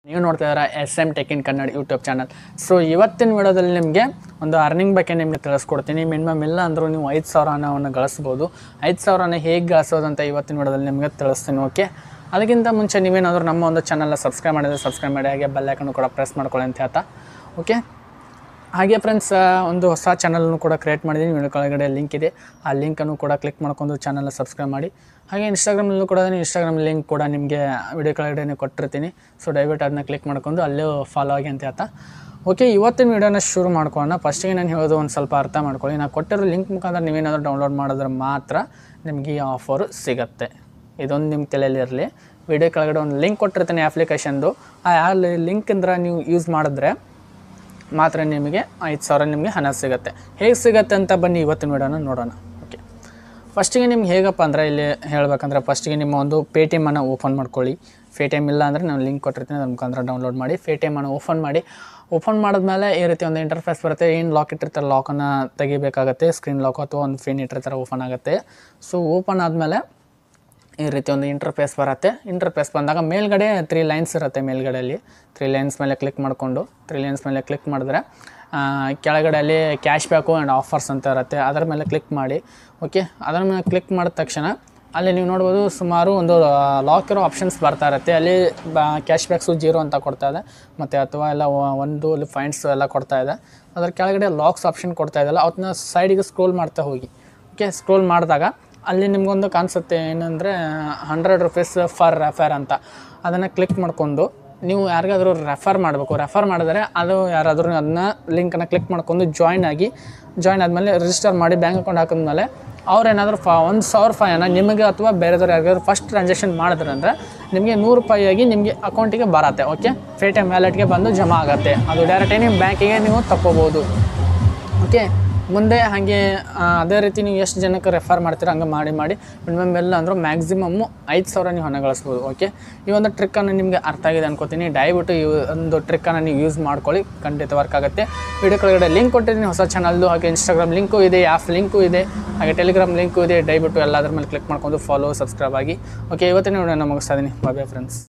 ನೀವು ನೋಡ್ತಾ ಇದ್ದೀರಾ SM Tech in Kannada YouTube channel. So ಇವತ್ತಿನ ವಿಡಿಯೋದಲ್ಲಿ ನಿಮಗೆ ಒಂದು ಅರ್ನಿಂಗ್ ಬಗ್ಗೆ ನಿಮಗೆ ತಿಳಿಸ್ಕೊಡ್ತೀನಿ. ಮಿನಿಮಮ್ ಇಲ್ಲ ಅಂದರೂ ನೀವು 5,000 ಹಣವನ್ನು ಗಳಿಸ್ಬೋದು. 5,000 ಹೇಗೆ ಗಳಿಸೋದು ಅಂತ ಇವತ್ತಿನ ವಿಡಿಯೋದಲ್ಲಿ ನಿಮಗೆ ತಿಳಿಸ್ತೀನಿ. ಓಕೆ, ಅದಕ್ಕಿಂತ ಮುಂಚೆ ನೀವೇನಾದರೂ ನಮ್ಮ ಒಂದು ಚಾನಲ್ನ ಸಬ್ಸ್ಕ್ರೈಬ್ ಮಾಡಿದರೆ ಸಬ್ಸ್ಕ್ರೈಬ್ ಮಾಡಿ, ಹಾಗೆ ಬೆಲ್ ಐಕನ್ ಕೂಡ ಪ್ರೆಸ್ ಮಾಡ್ಕೊಳ್ಳಿ ಅಂತ ಹೇಳ್ತಾ. ಓಕೆ, ಹಾಗೆ ಫ್ರೆಂಡ್ಸ್, ಒಂದು ಹೊಸ ಚಾನಲನ್ನು ಕೂಡ ಕ್ರಿಯೇಟ್ ಮಾಡಿದ್ದೀನಿ. ವಿಡಿಯೋ ಕೆಳಗಡೆ ಲಿಂಕ್ ಇದೆ, ಆ ಲಿಂಕನ್ನು ಕೂಡ ಕ್ಲಿಕ್ ಮಾಡ್ಕೊಂಡು ಚಾನಲ್ನ ಸಬ್ಸ್ಕ್ರೈಬ್ ಮಾಡಿ. ಹಾಗೆ ಇನ್ಸ್ಟಾಗ್ರಾಮಲ್ಲೂ ಕೂಡ ಇನ್ಸ್ಟಾಗ್ರಾಮ್ ಲಿಂಕ್ ಕೂಡ ನಿಮಗೆ ವಿಡಿಯೋ ಕೆಳಗಡೆ ಕೊಟ್ಟಿರ್ತೀನಿ. ಸೊ ದಯವಿಟ್ಟು ಅದನ್ನ ಕ್ಲಿಕ್ ಮಾಡ್ಕೊಂಡು ಅಲ್ಲೇ ಫಾಲೋ ಆಗಿ ಅಂತ ಹೇಳ್ತಾ. ಓಕೆ, ಇವತ್ತಿನ ವೀಡಿಯೋನ ಶುರು ಮಾಡ್ಕೊಳ್ಳೋಣ. ಫಸ್ಟಿಗೆ ನಾನು ಹೇಳೋದು ಒಂದು ಸ್ವಲ್ಪ ಅರ್ಥ ಮಾಡ್ಕೊಳ್ಳಿ. ನಾನು ಕೊಟ್ಟಿರೋ ಲಿಂಕ್ ಮುಖಾಂತರ ನೀವೇನಾದರೂ ಡೌನ್ಲೋಡ್ ಮಾಡಿದ್ರೆ ಮಾತ್ರ ನಿಮಗೆ ಈ ಆಫರು ಸಿಗುತ್ತೆ. ಇದೊಂದು ನಿಮ್ಮ ತಲೆಯಲ್ಲಿರಲಿ. ವಿಡಿಯೋ ಕೆಳಗಡೆ ಒಂದು ಲಿಂಕ್ ಕೊಟ್ಟಿರ್ತೀನಿ ಅಪ್ಲಿಕೇಶನ್ದು. ಆ ಲಿಂಕಿಂದ ನೀವು ಯೂಸ್ ಮಾಡಿದ್ರೆ ಮಾತ್ರ ನಿಮಗೆ 5,000 ನಿಮಗೆ ಹಣ ಸಿಗುತ್ತೆ. ಹೇಗೆ ಸಿಗುತ್ತೆ ಅಂತ ಬನ್ನಿ ಇವತ್ತಿನ ವಿಡಿಯೋನ ನೋಡೋಣ. ಓಕೆ, ಫಸ್ಟಿಗೆ ನಿಮ್ಗೆ ಹೇಗಪ್ಪ ಅಂದರೆ ಇಲ್ಲಿ ಹೇಳಬೇಕಂದ್ರೆ ಫಸ್ಟಿಗೆ ನಿಮ್ಮ ಒಂದು ಪೇಟಿಎಮ್ಮನ್ನು ಓಪನ್ ಮಾಡ್ಕೊಳ್ಳಿ. ಪೇಟಿಎಮ್ ಇಲ್ಲ ಅಂದರೆ ನಾನು ಲಿಂಕ್ ಕೊಟ್ಟಿರ್ತೀನಿ, ಅದ್ರ ಮುಖಾಂತರ ಡೌನ್ಲೋಡ್ ಮಾಡಿ ಪೇಟಿಎಮ್ಮನ್ನು ಓಪನ್ ಮಾಡಿ. ಓಪನ್ ಮಾಡಿದ್ಮೇಲೆ ಈ ರೀತಿ ಒಂದು ಇಂಟರ್ಫೇಸ್ ಬರುತ್ತೆ. ಏನು ಲಾಕ್ ಇಟ್ಟಿರ್ತಾರೆ ಲಾಕನ್ನು ತೆಗಿಬೇಕಾಗತ್ತೆ. ಸ್ಕ್ರೀನ್ ಲಾಕ್ ಅಥವಾ ಒಂದು ಫಿನ್ ಇಟ್ಟಿರ್ತಾರೆ, ಓಪನ್ ಆಗುತ್ತೆ. ಸೊ ಓಪನ್ ಆದಮೇಲೆ ಈ ರೀತಿ ಒಂದು ಇಂಟರ್ಫೇಸ್ ಬರುತ್ತೆ. ಇಂಟರ್ಫೇಸ್ ಬಂದಾಗ ಮೇಲ್ಗಡೆ 3 ಲೈನ್ಸ್ ಇರುತ್ತೆ. ಮೇಲ್ಗಡೆಯಲ್ಲಿ 3 ಲೈನ್ಸ್ ಮೇಲೆ ಕ್ಲಿಕ್ ಮಾಡಿಕೊಂಡು 3 ಲೈನ್ಸ್ ಮೇಲೆ ಕ್ಲಿಕ್ ಮಾಡಿದ್ರೆ ಕೆಳಗಡೆ ಅಲ್ಲಿ ಕ್ಯಾಶ್ ಬ್ಯಾಕು ಆ್ಯಂಡ್ ಆಫರ್ಸ್ ಅಂತ ಇರುತ್ತೆ. ಅದರ ಮೇಲೆ ಕ್ಲಿಕ್ ಮಾಡಿ. ಓಕೆ, ಅದರ ಮೇಲೆ ಕ್ಲಿಕ್ ಮಾಡಿದ ತಕ್ಷಣ ಅಲ್ಲಿ ನೀವು ನೋಡ್ಬೋದು ಸುಮಾರು ಒಂದು ಲಾಕ್ ಇರೋ ಆಪ್ಷನ್ಸ್ ಬರ್ತಾ ಇರುತ್ತೆ. ಅಲ್ಲಿ ಕ್ಯಾಶ್ ಬ್ಯಾಕ್ಸು 0 ಅಂತ ಕೊಡ್ತಾ ಇದೆ, ಮತ್ತು ಅಥವಾ ಎಲ್ಲ ಒಂದು ಫೈನ್ಸ್ ಎಲ್ಲ ಕೊಡ್ತಾ ಇದೆ. ಅದರ ಕೆಳಗಡೆ ಲಾಕ್ಸ್ ಆಪ್ಷನ್ ಕೊಡ್ತಾ ಇದೆಯಲ್ಲ, ಅದನ್ನ ಸೈಡಿಗೆ ಸ್ಕ್ರೋಲ್ ಮಾಡ್ತಾ ಹೋಗಿ. ಓಕೆ, ಸ್ಕ್ರೋಲ್ ಮಾಡಿದಾಗ ಅಲ್ಲಿ ನಿಮಗೊಂದು ಕಾಣಿಸುತ್ತೆ ಏನಂದರೆ 100 ರೂಪೀಸ್ ಫರ್ ರೆಫರ್ ಅಂತ. ಅದನ್ನು ಕ್ಲಿಕ್ ಮಾಡ್ಕೊಂಡು ನೀವು ಯಾರಿಗಾದರೂ ರೆಫರ್ ಮಾಡಬೇಕು. ರೆಫರ್ ಮಾಡಿದರೆ ಅದು ಯಾರಾದರೂ ಅದನ್ನ ಲಿಂಕನ್ನು ಕ್ಲಿಕ್ ಮಾಡ್ಕೊಂಡು ಜಾಯ್ನ್ ಆದಮೇಲೆ ರಿಜಿಸ್ಟರ್ ಮಾಡಿ ಬ್ಯಾಂಕ್ ಅಕೌಂಟ್ ಹಾಕಿದ್ಮೇಲೆ ಅವ್ರೇನಾದರೂ 1,000 ನಿಮಗೆ ಅಥವಾ ಬೇರೆದವ್ರು ಯಾರಿಗಾದ್ರು ಫಸ್ಟ್ ಟ್ರಾನ್ಸಾಕ್ಷನ್ ಮಾಡಿದ್ರೆ ಅಂದರೆ ನಿಮಗೆ 100 ರೂಪಾಯಿಯಾಗಿ ನಿಮಗೆ ಅಕೌಂಟಿಗೆ ಬರುತ್ತೆ. ಓಕೆ, ಪೇಟಿಎಮ್ ವ್ಯಾಲೆಟ್ಗೆ ಬಂದು ಜಮಾ ಆಗುತ್ತೆ. ಅದು ಡೈರೆಕ್ಟಾಗಿ ನಿಮ್ಮ ಬ್ಯಾಂಕಿಗೆ ನೀವು ತಗೋಬೋದು. ಓಕೆ, ಮುಂದೆ ಹಾಗೆ ಅದೇ ರೀತಿ ನೀವು ಎಷ್ಟು ಜನಕ್ಕೆ ರೆಫರ್ ಮಾಡ್ತೀರ ಹಂಗೆ ಮಾಡಿ ಮಿನಿಮಮ್ ಎಲ್ಲ ಅಂದರೂ ಮ್ಯಾಕ್ಸಿಮಮ್ಮು 5,000 ನೀವು ಹಣ ಗಳಿಸ್ಬೋದು. ಓಕೆ, ಈ ಒಂದು ಟ್ರಿಕ್ಕನ್ನು ನಿಮಗೆ ಅರ್ಥ ಆಗಿದೆ ಅನ್ಕೋತೀನಿ. ದಯವಿಟ್ಟು ಈ ಒಂದು ಟ್ರಿಕ್ಕನ್ನು ನೀವು ಯೂಸ್ ಮಾಡ್ಕೊಳ್ಳಿ, ಖಂಡಿತ ವರ್ಕ್ ಆಗುತ್ತೆ. ವಿಡಿಯೋ ಕೆಳಗಡೆ ಲಿಂಕ್ ಕೊಟ್ಟಿದ್ದೀನಿ ಹೊಸ ಚಾನಲ್ದು. ಹಾಗೆ ಇನ್ಸ್ಟಾಗ್ರಾಮ್ ಲಿಂಕು ಇದೆ, ಆ್ಯಪ್ ಲಿಂಕು ಇದೆ, ಹಾಗೆ ಟೆಲಿಗ್ರಾಮ್ ಲಿಂಕು ಇದೆ. ದಯವಿಟ್ಟು ಎಲ್ಲದ್ರ ಮೇಲೆ ಕ್ಲಿಕ್ ಮಾಡ್ಕೊಂಡು ಫಾಲೋ ಸಬ್ಸ್ಕ್ರೈಬ್ ಆಗಿ. ಓಕೆ, ಇವತ್ತಿನ ವಿಡಿಯೋನ ಮುಗಿಸ್ತಾ ಇದ್ದೀನಿ. Bye friends.